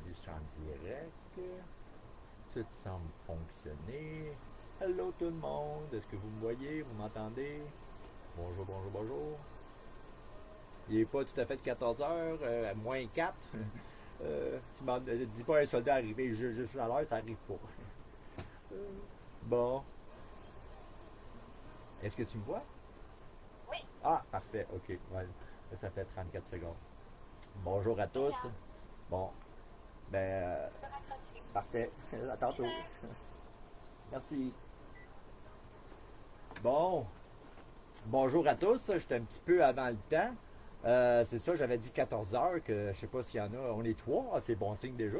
enregistre en direct. Tout semble fonctionner. Hello tout le monde, est-ce que vous me voyez, vous m'entendez? Bonjour, bonjour, bonjour. Il n'est pas tout à fait 14 heures, moins 4. Dis pas un soldat arrivé juste à l'heure, ça arrive pas. Bon. Est-ce que tu me vois? Oui. Ah, parfait, ok. Ouais. Ça fait 34 secondes. Bonjour à tous. Bon. Ben, parfait. À tantôt. Merci. Bon. Bonjour à tous. J'étais un petit peu avant le temps. C'est ça, j'avais dit 14 heures, que je sais pas s'il y en a. On est 3, c'est bon signe déjà.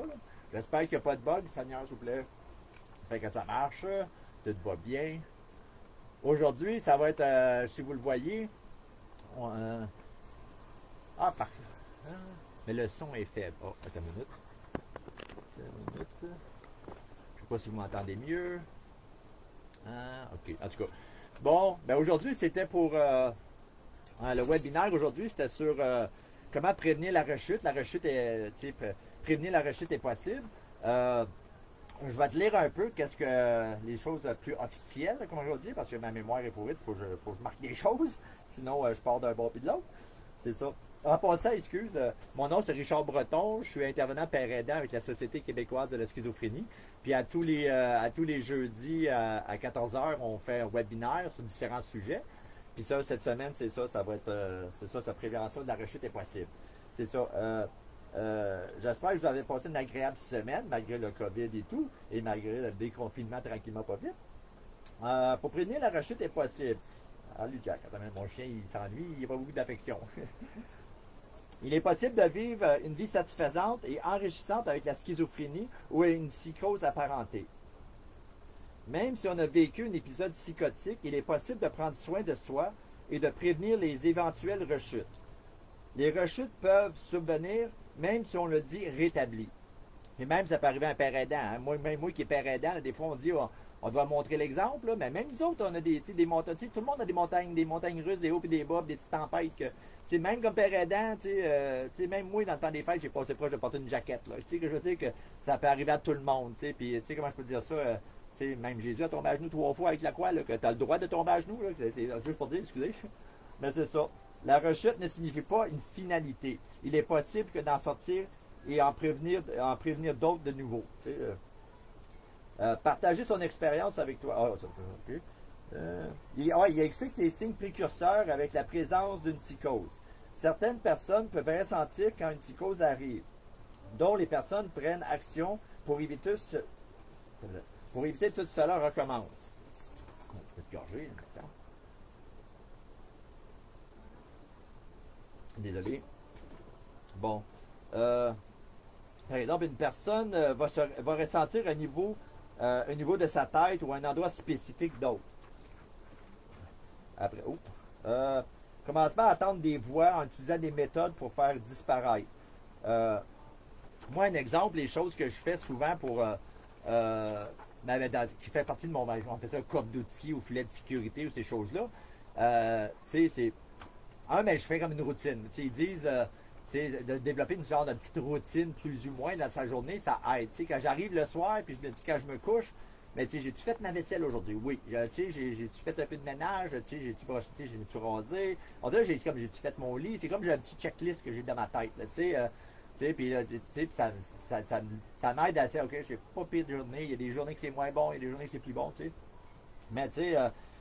J'espère qu'il n'y a pas de bug, Seigneur, s'il vous plaît. Fait que ça marche. Tout va bien. Aujourd'hui, ça va être, si vous le voyez, parfait. Mais le son est faible. Oh, attends une minute. Je sais pas si vous m'entendez mieux. Ok, en tout cas. Bon, ben aujourd'hui, c'était pour le webinaire aujourd'hui, c'était sur comment prévenir la rechute. La rechute est, prévenir la rechute est possible. Je vais te lire un peu qu'est-ce que les choses plus officielles, comme je vais dire, parce que ma mémoire est pourrie, il faut que je marque des choses, sinon je pars d'un bord puis de l'autre. C'est ça. En passant, excuse, mon nom c'est Richard Breton, je suis intervenant père aidant avec la Société québécoise de la schizophrénie. Puis à tous les jeudis à 14 heures, on fait un webinaire sur différents sujets. Puis ça, cette semaine, c'est ça, ça va être, c'est ça, sa prévention de la rechute est possible. C'est ça. J'espère que vous avez passé une agréable semaine, malgré le COVID et tout, et malgré le déconfinement tranquillement pas vite. Pour prévenir la rechute est possible. Ah, lui, Jack, attends, mon chien, il s'ennuie, il n'y a pas beaucoup d'affection. Il est possible de vivre une vie satisfaisante et enrichissante avec la schizophrénie ou une psychose apparentée. Même si on a vécu un épisode psychotique, il est possible de prendre soin de soi et de prévenir les éventuelles rechutes. Les rechutes peuvent subvenir même si on le dit rétabli. Et même ça peut arriver à un père aidant. Hein. Même moi qui est père aidant, là, des fois on dit on doit montrer l'exemple, mais même nous autres, on a des montagnes, tout le monde a des montagnes russes, des hauts et des bas, des petites tempêtes que, même comme père aidant, même moi dans le temps des fêtes, j'ai passé proche de porter une jaquette. Là. Que je veux dire que ça peut arriver à tout le monde. Puis comment je peux dire ça? Même Jésus a tombé à genoux 3 fois avec la croix, là, que tu as le droit de tomber à genoux. C'est juste pour dire, excusez. Mais c'est ça. La rechute ne signifie pas une finalité. Il est possible que d'en sortir et en prévenir d'autres de nouveau. Partager son expérience avec toi. Okay. Il explique les signes précurseurs avec la présence d'une psychose. Certaines personnes peuvent ressentir quand une psychose arrive, dont les personnes prennent action pour éviter que tout cela recommence. On peut te gorger, maintenant. Désolé. Bon. Par exemple, une personne va ressentir un niveau de sa tête ou un endroit spécifique d'autre. Après, commencement à entendre des voix en utilisant des méthodes pour faire disparaître. Moi, un exemple, les choses que je fais souvent pour qui fait partie de mon, on appelle ça un coffre d'outils ou filet de sécurité ou ces choses-là. Mais je fais comme une routine. Ils disent de développer une genre de petite routine plus ou moins dans sa journée, ça aide. Quand j'arrive le soir, puis je me dis quand je me couche, mais j'ai-tu fait ma vaisselle aujourd'hui? Oui. J'ai-tu fait un peu de ménage? J'ai-tu brossé? J'ai-tu rasé? On dirait j'ai-tu fait mon lit? C'est comme j'ai un petit checklist que j'ai dans ma tête. Puis ça m'aide à dire, OK, j'ai pas pire de journée. Il y a des journées que c'est moins bon, il y a des journées que c'est plus bon. Mais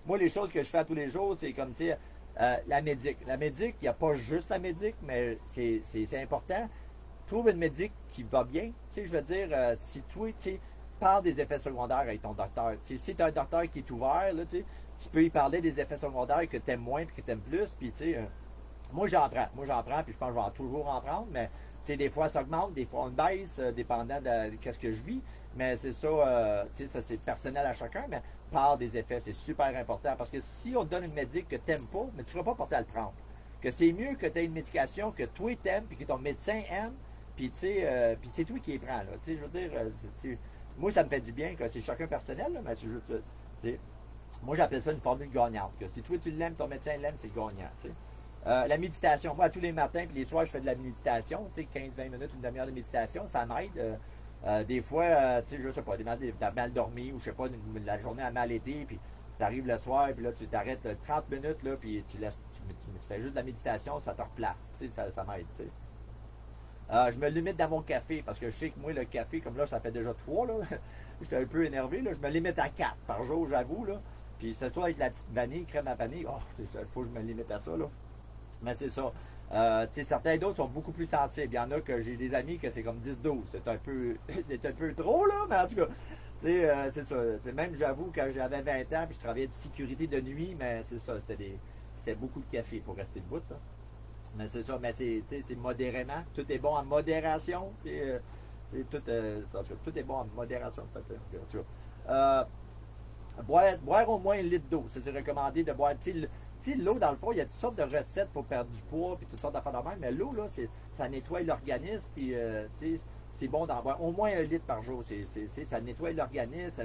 moi, les choses que je fais à tous les jours, c'est comme, la médic. La médic, il n'y a pas juste la médic, mais c'est important. Trouve une médic qui va bien. Je veux dire, si toi, parle des effets secondaires avec ton docteur. Si tu as un docteur qui est ouvert, là, tu peux y parler des effets secondaires que tu aimes moins et que tu aimes plus. Puis, moi, j'en prends, puis je pense que je vais toujours en prendre, mais des fois, ça augmente, des fois, on baisse, dépendant de ce que je vis. Mais c'est ça, ça c'est personnel à chacun, mais parle des effets, c'est super important. Parce que si on te donne une médic que tu n'aimes pas, mais tu ne seras pas porté à le prendre. Que c'est mieux que tu aies une médication que toi t'aimes, puis que ton médecin aime, puis puis c'est toi qui les prends. Là. Je veux dire, moi, ça me fait du bien, que c'est chacun personnel, là, mais c'est juste, moi, j'appelle ça une formule gagnante. Que si toi tu l'aimes, ton médecin l'aime, c'est gagnant. La méditation. Moi, tous les matins et les soirs, je fais de la méditation. Tu sais, 15-20 minutes, une demi-heure de méditation, ça m'aide. Des fois, tu sais, je sais pas, t'as mal dormi ou je sais pas, la journée a mal été, puis tu arrives le soir, puis là, tu t'arrêtes 30 minutes, là, puis tu fais juste de la méditation, ça te replace. Tu sais, ça m'aide, tu sais. Je me limite dans mon café, parce que je sais que moi, le café, comme là, ça fait déjà 3, là. J'étais un peu énervé, là. Je me limite à 4 par jour, j'avoue, là. Puis c'est toi avec la petite vanille, crème à vanille. Oh, c'est ça, il faut que je me limite à ça, là. Mais c'est ça. Certains d'autres sont beaucoup plus sensibles. Il y en a que j'ai des amis que c'est comme 10-12. C'est un peu c'est un peu trop, là, mais en tout cas, c'est ça. Même j'avoue, quand j'avais 20 ans, puis je travaillais de sécurité de nuit, mais c'est ça, c'était beaucoup de café pour rester debout, là. Mais c'est ça, mais c'est modérément. Tout est bon en modération. Tout est bon en modération. En fait, boire au moins 1 litre d'eau. C'est recommandé de boire. L'eau, dans le fond, il y a toutes sortes de recettes pour perdre du poids, puis toutes sortes d'affaires de même, mais l'eau, là, ça nettoie l'organisme, puis c'est bon d'en boire au moins 1 litre par jour. Ça nettoie l'organisme,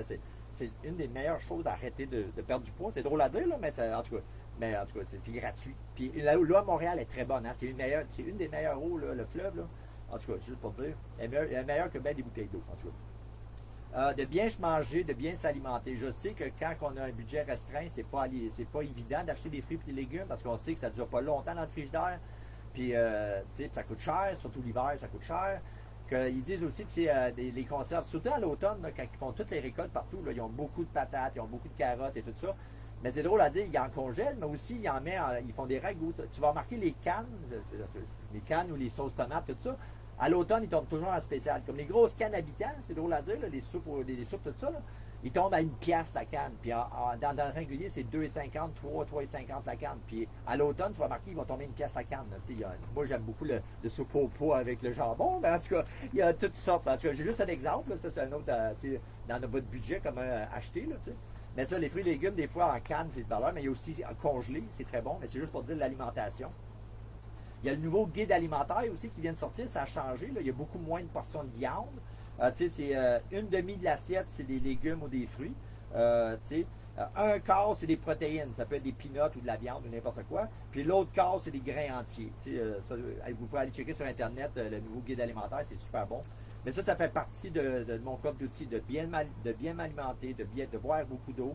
c'est une des meilleures choses à arrêter de perdre du poids. C'est drôle à dire, là, mais en tout cas, c'est gratuit. Puis l'eau à Montréal est très bonne, hein? C'est une des meilleures eaux, là, le fleuve, là. En tout cas, juste pour dire, elle est meilleure que bien des bouteilles d'eau, en tout cas. De bien manger, de bien s'alimenter. Je sais que quand on a un budget restreint, c'est pas évident d'acheter des fruits et des légumes parce qu'on sait que ça ne dure pas longtemps dans le frigidaire. Puis, ça coûte cher, surtout l'hiver, ça coûte cher. Ils disent aussi que les conserves, surtout à l'automne, quand ils font toutes les récoltes partout, là, ils ont beaucoup de patates, ils ont beaucoup de carottes et tout ça. Mais c'est drôle à dire, ils en congèlent, mais aussi ils font des ragoûts. Tu vas remarquer les cannes ou les sauces tomates, tout ça. À l'automne, ils tombent toujours en spécial. Comme les grosses cannes habitants, c'est drôle à dire, là, les soupes, tout ça, là, ils tombent à 1$ la canne. Puis dans le régulier, c'est 2,50, 3,50 la canne. Puis à l'automne, tu vas remarquer, ils vont tomber 1$ la canne. Moi, j'aime beaucoup le soupe au pois avec le jambon, mais en tout cas, il y a toutes sortes. En tout cas, j'ai juste un exemple, là, ça c'est un autre dans notre budget, comme acheter. Là, mais ça, les fruits et légumes, des fois en canne, c'est de valeur, mais il y a aussi en congelé, c'est très bon, mais c'est juste pour dire l'alimentation. Il y a le nouveau guide alimentaire aussi qui vient de sortir, ça a changé. Là. Il y a beaucoup moins de portions de viande. C'est une demi de l'assiette, c'est des légumes ou des fruits. Un quart, c'est des protéines. Ça peut être des peanuts ou de la viande ou n'importe quoi. Puis l'autre quart, c'est des grains entiers. Vous pouvez aller checker sur Internet le nouveau guide alimentaire, c'est super bon. Mais ça fait partie de mon coffre d'outils, de bien m'alimenter, de boire beaucoup d'eau.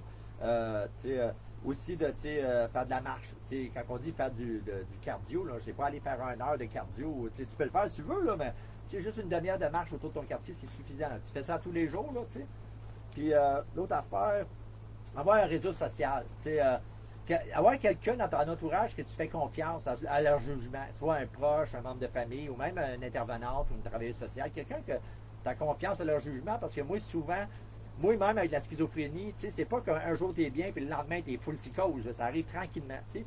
Aussi de faire de la marche. Quand on dit faire du cardio, là, je ne sais pas aller faire 1 heure de cardio. Tu peux le faire si tu veux, là, mais juste une demi-heure de marche autour de ton quartier, c'est suffisant. Là. Tu fais ça tous les jours. Là, puis l'autre affaire, avoir un réseau social. Avoir quelqu'un dans ton entourage que tu fais confiance à leur jugement, soit un proche, un membre de famille, ou même une intervenante ou une travailleuse sociale, quelqu'un que tu as confiance à leur jugement, parce que moi, souvent, moi-même, avec la schizophrénie, c'est pas qu'un jour tu es bien, puis le lendemain tu es full psychose. Là, ça arrive tranquillement. T'sais.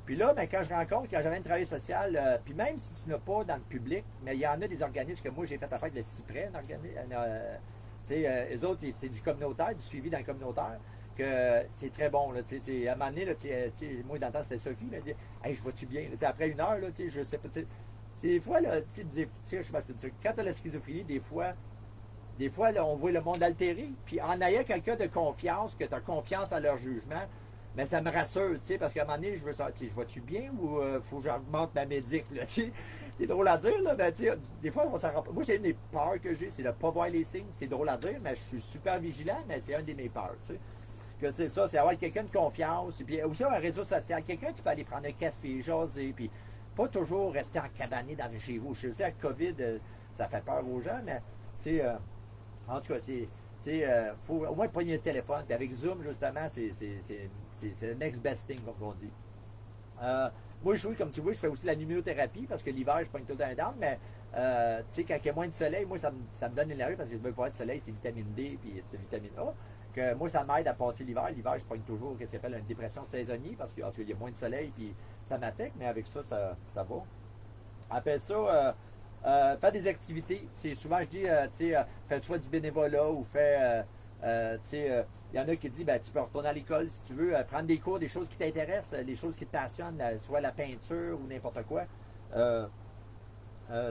Puis là, quand je rencontre, quand j'avais une travailleuse sociale, puis même si tu n'as pas dans le public, mais il y en a des organismes que moi j'ai fait affaire avec le CIPRES, eux autres, c'est du communautaire, du suivi dans le communautaire, que c'est très bon. Là, à un moment donné, là, moi dans le temps c'était Sophie, elle dit hey, je vois-tu bien? Là, après 1 heure, là, je sais pas. Des fois, là, quand tu as la schizophrénie, des fois, là, on voit le monde altéré. Puis en ayant quelqu'un de confiance, que tu as confiance à leur jugement, mais ça me rassure, parce qu'à un moment donné, je veux savoir, je vois-tu bien ou faut que j'augmente ma médic, là, c'est drôle à dire, là, mais des fois, on s'en rend pas. Moi, c'est une des peurs que j'ai, c'est de ne pas voir les signes. C'est drôle à dire, mais je suis super vigilant, mais c'est une de mes peurs, Que c'est ça, c'est avoir quelqu'un de confiance. Et puis aussi un réseau social. Quelqu'un qui peut aller prendre un café, jaser, puis pas toujours rester encabané chez vous. Je sais, avec COVID, ça fait peur aux gens, mais en tout cas, faut au moins pogner le téléphone. Puis avec Zoom, justement, c'est le next best thing, comme on dit. Moi, comme tu vois, je fais aussi la numériothérapie parce que l'hiver, je pogne tout un down, mais quand il y a moins de soleil, moi, ça me donne l'énergie parce que je veux pas de soleil, c'est vitamine D puis c'est vitamine A. Que moi, ça m'aide à passer l'hiver. L'hiver, je pogne toujours ce qu'on appelle une dépression saisonnière parce qu'il y a moins de soleil puis ça m'attaque, mais avec ça, ça va. Après ça, faire des activités. Souvent, je dis, fais soit du bénévolat ou fais, il y en a qui disent, tu peux retourner à l'école si tu veux, prendre des cours, des choses qui t'intéressent, des choses qui te passionnent, soit la peinture ou n'importe quoi.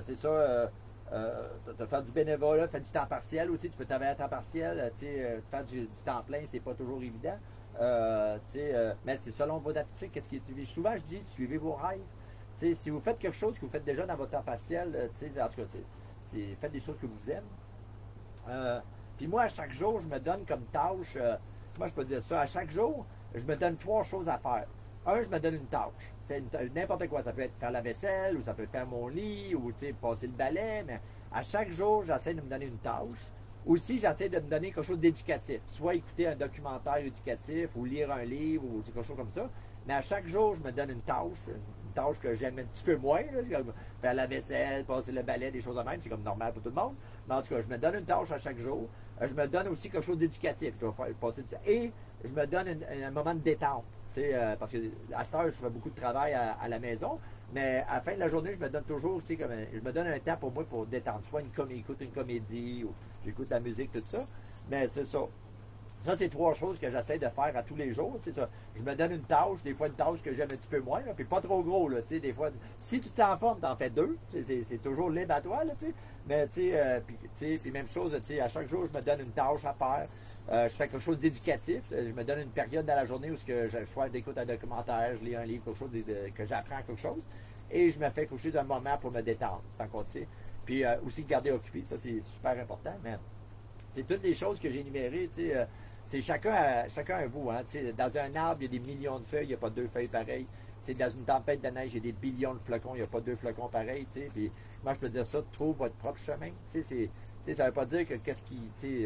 C'est ça, faire du bénévolat, faire du temps partiel aussi, tu peux travailler à temps partiel, faire du temps plein, c'est pas toujours évident. Mais c'est selon vos aptitudes, qu'est-ce qui est. Souvent, je dis, suivez vos rêves. Tu sais, si vous faites quelque chose que vous faites déjà dans votre temps partiel, tu sais, en tout cas, faites des choses que vous aimez. Puis moi, à chaque jour, je me donne comme tâche, moi je peux dire ça, à chaque jour, je me donne 3 choses à faire. Un, je me donne une tâche. C'est n'importe quoi. Ça peut être faire la vaisselle, ou ça peut être faire mon lit, ou passer le balai, mais à chaque jour, j'essaie de me donner une tâche. Aussi, j'essaie de me donner quelque chose d'éducatif. Soit écouter un documentaire éducatif, ou lire un livre, ou quelque chose comme ça. Mais à chaque jour, je me donne une tâche que j'aime un petit peu moins, là, comme faire la vaisselle, passer le balai, des choses de même, c'est comme normal pour tout le monde. Mais en tout cas, je me donne une tâche à chaque jour. Je me donne aussi quelque chose d'éducatif. Je vais passer de ça. Et je me donne un moment de détente. Parce que à cette heure, je fais beaucoup de travail à la maison, mais à la fin de la journée, je me donne toujours, je me donne un temps pour moi pour détendre. Soit écoute une comédie, ou j'écoute la musique, tout ça. Mais c'est ça. Ça, c'est 3 choses que j'essaie de faire à tous les jours. C'est ça. Je me donne une tâche, des fois une tâche que j'aime un petit peu moins, là, puis pas trop gros. Là, des fois, si tu te sens en forme, t'en fais 2. C'est toujours libre à toi. Là, mais puis même chose, à chaque jour, je me donne une tâche à faire. Je fais quelque chose d'éducatif. Je me donne une période dans la journée où je choisis d'écouter un documentaire, je lis un livre, quelque chose que j'apprends quelque chose. Et je me fais coucher un moment pour me détendre, sans compter. Puis aussi garder occupé, ça c'est super important. Mais c'est toutes les choses que j'ai énumérées. C'est chacun à vous. Hein, dans un arbre, il y a des millions de feuilles, il n'y a pas 2 feuilles pareilles. Dans une tempête de neige, il y a des billions de flocons, il n'y a pas 2 flocons pareils. Puis moi, je peux dire ça, trouve votre propre chemin. Ça ne veut pas dire que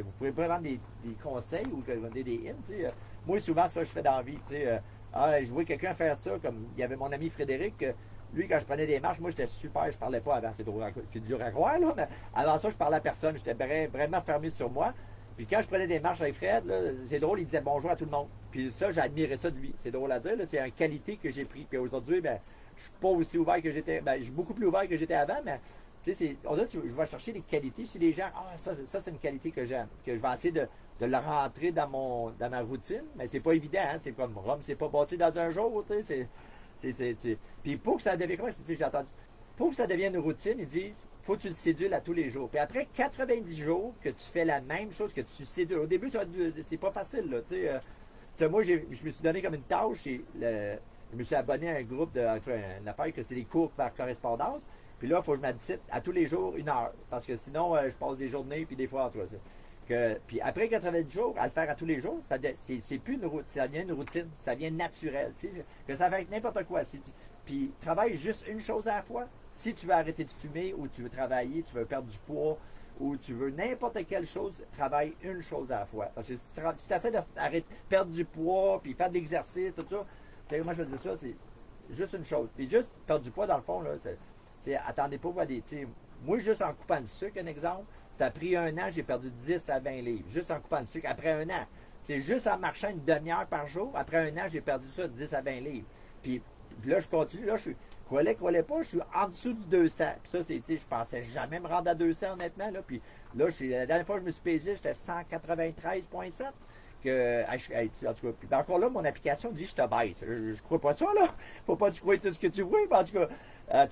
vous pouvez prendre des conseils ou des hints. Moi, souvent, ça, je fais dans la vie. Je vois quelqu'un faire ça, comme il y avait mon ami Frédéric. Lui, quand je prenais des marches, moi, j'étais super, je parlais pas avant. C'est dur à croire, là, mais avant ça, je parlais à personne. J'étais vraiment fermé sur moi. Puis quand je prenais des marches avec Fred, c'est drôle, il disait bonjour à tout le monde. Puis ça, j'admirais ça de lui. C'est drôle à dire, c'est une qualité que j'ai pris. Puis aujourd'hui, ben, je suis pas aussi ouvert que j'étais. Ben, je suis beaucoup plus ouvert que j'étais avant, mais on dirait que je vais chercher des qualités chez les gens. Ah, ça c'est une qualité que j'aime. Que je vais essayer de la rentrer dans ma routine. Mais c'est pas évident, hein. C'est comme Rome, c'est pas bâti dans un jour, tu sais. Puis pour que ça devienne, j'ai entendu, pour que ça devienne une routine, ils disent, faut que tu le sédules à tous les jours. Puis après 90 jours que tu fais la même chose, que tu sédules. Au début, c'est pas facile, là, moi, je me suis donné comme une tâche, je me suis abonné à un groupe une affaire que c'est des cours par correspondance. Puis là, il faut que je m'habitue à tous les jours 1 heure. Parce que sinon, je passe des journées, puis des fois, en tout cas. Puis après 90 jours, à le faire à tous les jours, c'est plus une routine, ça devient une routine, ça devient naturel. Que ça va être n'importe quoi. Puis travaille juste une chose à la fois. Si tu veux arrêter de fumer, ou tu veux travailler, tu veux perdre du poids, ou tu veux n'importe quelle chose, travaille une chose à la fois. Parce que si tu essaies de perdre du poids, puis faire de l'exercice, tout ça, moi je veux dire ça, c'est juste une chose. Puis juste perdre du poids, dans le fond, là, attendez pas voir moi, juste en coupant du sucre, un exemple, ça a pris 1 an, j'ai perdu 10 à 20 livres. Juste en coupant du sucre, après 1 an. C'est juste en marchant une demi-heure par jour, après 1 an, j'ai perdu ça, 10 à 20 livres. Puis là, je continue, là, je suis croyais pas, je suis en dessous du 200. Puis ça, je pensais jamais me rendre à 200, honnêtement, là. Puis là, la dernière fois que je me suis pesé, j'étais 193,7. En tout cas, puis encore là, mon application dit je te baisse. Je crois pas ça, là. Faut pas que tu crois tout ce que tu vois. Mais en tout cas,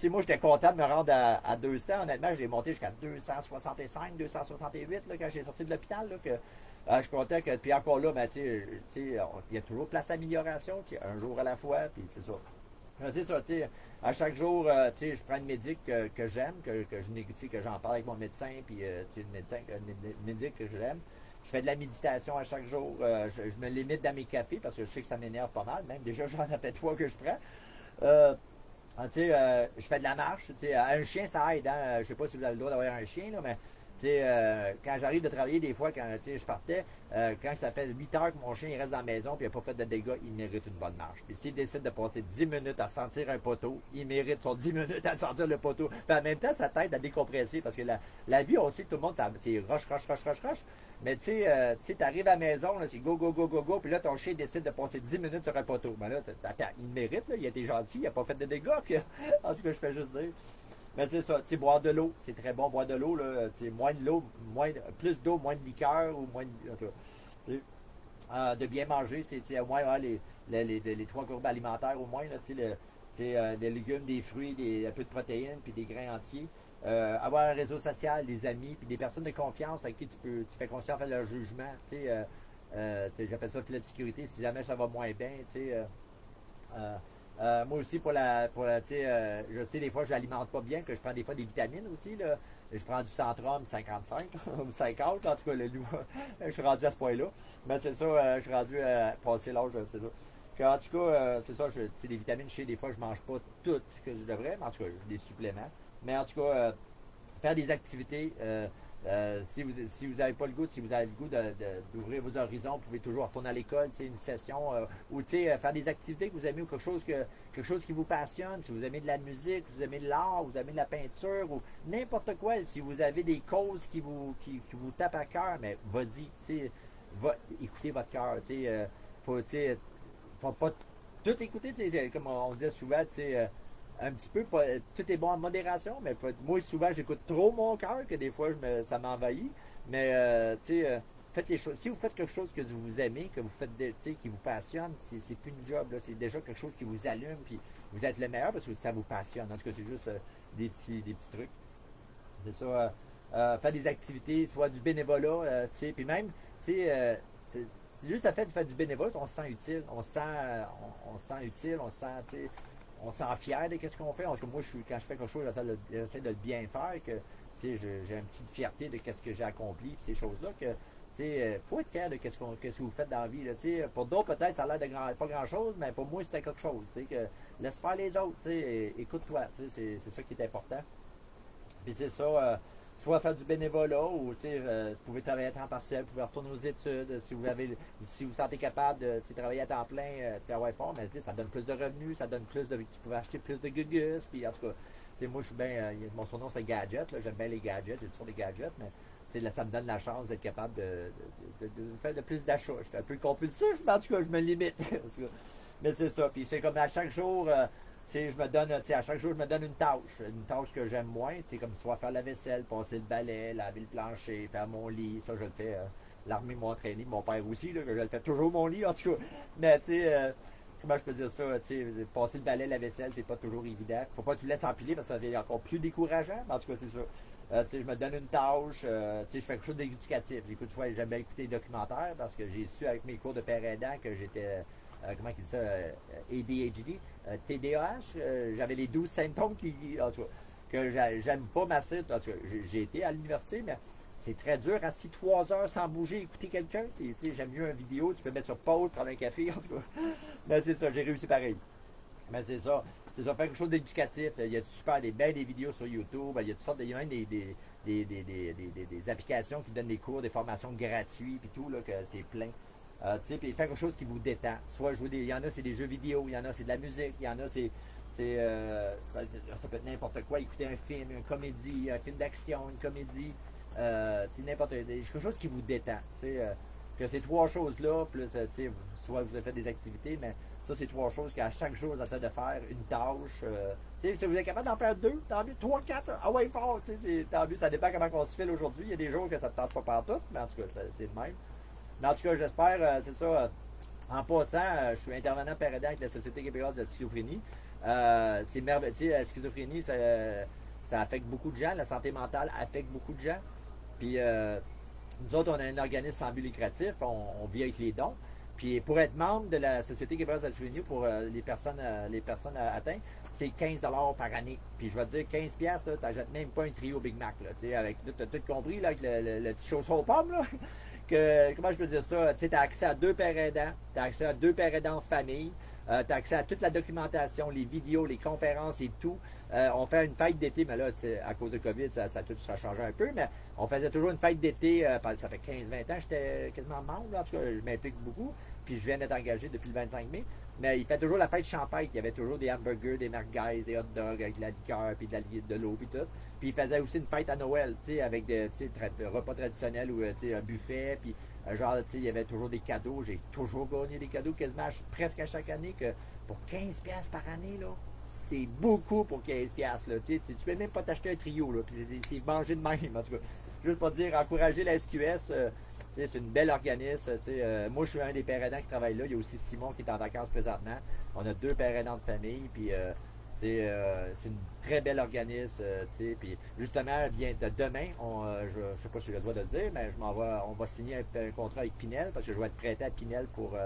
moi, j'étais content de me rendre à 200. Honnêtement, je l'ai monté jusqu'à 265, 268, là, quand j'ai sorti de l'hôpital, là, je suis content que, puis encore là, ben, il y a toujours place d'amélioration, un jour à la fois, puis c'est ça. C'est ça, à chaque jour, je prends une médic que j'aime, que j'en parle avec mon médecin, puis une médic que j'aime. Je fais de la méditation à chaque jour. Je me limite dans mes cafés parce que je sais que ça m'énerve pas mal. Même déjà, j'en ai fait 3 que je prends. Je fais de la marche. Un chien, ça aide. Hein? Je sais pas si vous avez le droit d'avoir un chien, là, mais quand j'arrive de travailler, des fois, quand je partais, quand ça fait 8 heures que mon chien il reste dans la maison et il n'a pas fait de dégâts, il mérite une bonne marche. Puis s'il décide de passer 10 minutes à sentir un poteau, il mérite son 10 minutes à sentir le poteau. Puis en même temps, ça t'aide à décompresser parce que la vie, on sait que tout le monde, c'est rush. Mais tu arrives à la maison, c'est go, puis là, ton chien décide de passer 10 minutes sur un poteau. Ben là, il mérite, là, il a été gentil, il n'a pas fait de dégâts. En tout cas, je fais juste dire. Mais c'est ça, boire de l'eau, c'est très bon, boire de l'eau, là, moins de l'eau, plus d'eau, moins de liqueur, ou moins de bien manger, c'est au moins les 3 groupes alimentaires, au moins, là, des légumes, des fruits, un peu de protéines, puis des grains entiers. Avoir un réseau social, des amis, puis des personnes de confiance avec qui tu fais confiance à leur jugement, j'appelle ça filet de sécurité, si jamais ça va moins bien, Moi aussi, tu sais, je sais des fois, je l'alimente pas bien, que je prends des fois des vitamines aussi, là. Je prends du Centrum 55 ou 50, en tout cas, je suis rendu à ce point-là. Mais c'est ça, je suis rendu à passer l'âge, c'est ça. En tout cas, c'est ça, tu sais, des vitamines, je sais, des fois, je mange pas tout ce que je devrais, mais en tout cas, des suppléments. Mais en tout cas, faire des activités, si vous n'avez pas le goût, si vous avez le goût d'ouvrir vos horizons, vous pouvez toujours retourner à l'école, une session, ou faire des activités que vous aimez ou quelque chose qui vous passionne. Si vous aimez de la musique, vous aimez de l'art, vous aimez de la peinture, ou n'importe quoi. Si vous avez des causes qui vous tapent à cœur, mais vas-y, écoutez votre cœur. Faut pas tout écouter, comme on disait souvent, un petit peu, tout est bon en modération, mais moi souvent j'écoute trop mon cœur que des fois ça m'envahit. Mais faites les choses. Si vous faites quelque chose que vous aimez, que vous faites, qui vous passionne, c'est plus une job, là, c'est déjà quelque chose qui vous allume, puis vous êtes le meilleur parce que ça vous passionne. En tout cas, c'est juste des petits trucs. C'est ça. Faire des activités, soit du bénévolat, puis même, c'est juste le fait de faire du bénévolat, on se sent utile, on se sent utile, on se sent fier de ce qu'on fait. En tout cas, moi, quand je fais quelque chose, j'essaie de le bien faire, que j'ai une petite fierté de ce que j'ai accompli, puis ces choses-là, que faut être fier de ce que vous faites dans la vie. Là, pour d'autres, peut-être, ça a l'air de pas grand-chose, mais pour moi, c'était quelque chose. Que laisse faire les autres, écoute-toi, c'est ça qui est important. Puis c'est ça, soit faire du bénévolat ou vous pouvez travailler à temps partiel, vous pouvez retourner aux études, si vous sentez capable de travailler à temps plein, ouais, fort, mais ça donne plus de revenus, ça donne plus de. Tu pouvais acheter plus de gugus, puis en tout cas, moi je suis bien. Mon surnom c'est Gadget, j'aime bien les gadgets, j'ai toujours des gadgets, mais là, ça me donne la chance d'être capable de faire de plus d'achats. Je suis un peu compulsif, mais en tout cas, je me limite. Mais c'est ça. Puis c'est comme à chaque jour, je me donne, à chaque jour, je me donne une tâche que j'aime moins, comme soit faire la vaisselle, passer le balai, laver le plancher, faire mon lit. Ça, je le fais. L'armée m'a entraîné, mon père aussi, là, que je le fais toujours mon lit, en tout cas. Mais comment je peux dire ça, passer le balai, la vaisselle, c'est pas toujours évident. Faut pas que tu laisses empiler parce que ça devient encore plus décourageant. Mais en tout cas, c'est ça. Je me donne une tâche, je fais quelque chose d'éducatif. J'écoute, j'aime bien écouter des documentaires parce que j'ai su avec mes cours de père aidant que j'étais, comment il dit ça, ADHD, TDAH, j'avais les 12 symptômes en tout cas, que j'aime pas masser. En tout cas, j'ai été à l'université, mais c'est très dur, assis 3 heures sans bouger, écouter quelqu'un. J'aime mieux une vidéo, tu peux mettre sur pause, prendre un café, en tout cas. Mais c'est ça, j'ai réussi pareil. Mais c'est ça. C'est ça, faire quelque chose d'éducatif. Il y a des vidéos sur YouTube. Il y a toutes sortes il y a même des applications qui donnent des cours, des formations gratuites, puis tout, là, que c'est plein. Puis faire quelque chose qui vous détend. Soit il y en a, c'est des jeux vidéo, il y en a, c'est de la musique, il y en a, ça peut être n'importe quoi. Écouter un film, une comédie, un film d'action, une comédie, quelque chose qui vous détend. Que ces 3 choses-là, plus, soit vous avez fait des activités, mais ça, c'est 3 choses qu'à chaque jour, vous essayez de faire une tâche. Si vous êtes capable d'en faire 2, tant mieux. 3, 4, ah ouais, fort, tant mieux. Ça dépend comment on se file aujourd'hui. Il y a des jours que ça ne te tente pas partout, mais en tout cas, c'est le même. Mais en tout cas, j'espère, c'est ça. En passant, je suis intervenant père aidant avec la Société québécoise de la schizophrénie. C'est merveilleux. La schizophrénie, ça affecte beaucoup de gens. La santé mentale affecte beaucoup de gens. Puis, nous autres, on a un organisme sans but lucratif. On vit avec les dons. Puis pour être membre de la Société québécoise de la schizophrénie pour les personnes atteintes, c'est 15$ par année. Puis je vais te dire, 15$, tu n'achètes même pas un trio Big Mac. Tu as tout compris là, avec le petit chausson aux pommes. Là, comment je peux dire ça? Tu as accès à 2 pères aidants, tu as accès à 2 pères aidants en famille, tu as accès à toute la documentation, les vidéos, les conférences et tout. On fait une fête d'été, mais là, c'est à cause de COVID, ça a changé un peu, mais on faisait toujours une fête d'été. Ça fait 15-20 ans, j'étais quasiment membre, là, en tout cas, je m'implique beaucoup, puis je viens d'être engagé depuis le 25 mai. Mais il fait toujours la fête champêtre. Il y avait toujours des hamburgers, des merguez, des hot dogs avec de la liqueur, puis de l'eau, puis tout. Puis il faisait aussi une fête à Noël, avec des repas traditionnels ou un buffet, puis il y avait toujours des cadeaux. J'ai toujours gagné des cadeaux quasiment presque à chaque année, que pour 15$ par année, là, c'est beaucoup pour 15$. Là. Tu peux même pas t'acheter un trio, là, puis c'est manger de même, en tout cas. Juste pour dire, encourager la SQS, c'est une belle organisme. Moi, je suis un des pères aidants qui travaille là. Il y a aussi Simon qui est en vacances présentement. On a 2 pères aidants de famille, puis c'est une très belle organisme. Puis justement, bien demain, je ne sais pas si j'ai le droit de le dire, mais on va signer un contrat avec Pinel, parce que je vais être prêté à Pinel pour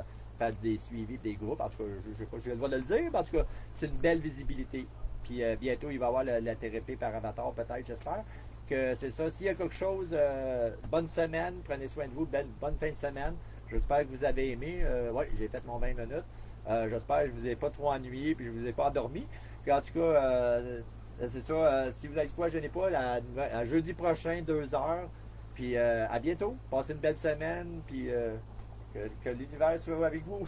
faire des suivis, des groupes. En tout cas, je sais pas, j'ai le droit de le dire, parce que c'est une belle visibilité. Puis bientôt, il va y avoir la thérapie par avatar, peut-être, j'espère. Que c'est ça. S'il y a quelque chose, bonne semaine, prenez soin de vous, bonne fin de semaine. J'espère que vous avez aimé. Oui, j'ai fait mon 20 minutes. J'espère que je ne vous ai pas trop ennuyé, puis je ne vous ai pas endormi. Puis en tout cas, c'est ça. Si vous avez quoi, je n'ai pas, à jeudi prochain, 2 heures. Puis à bientôt. Passez une belle semaine. Puis que l'univers soit avec vous.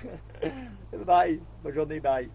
Bye. Bonne journée. Bye.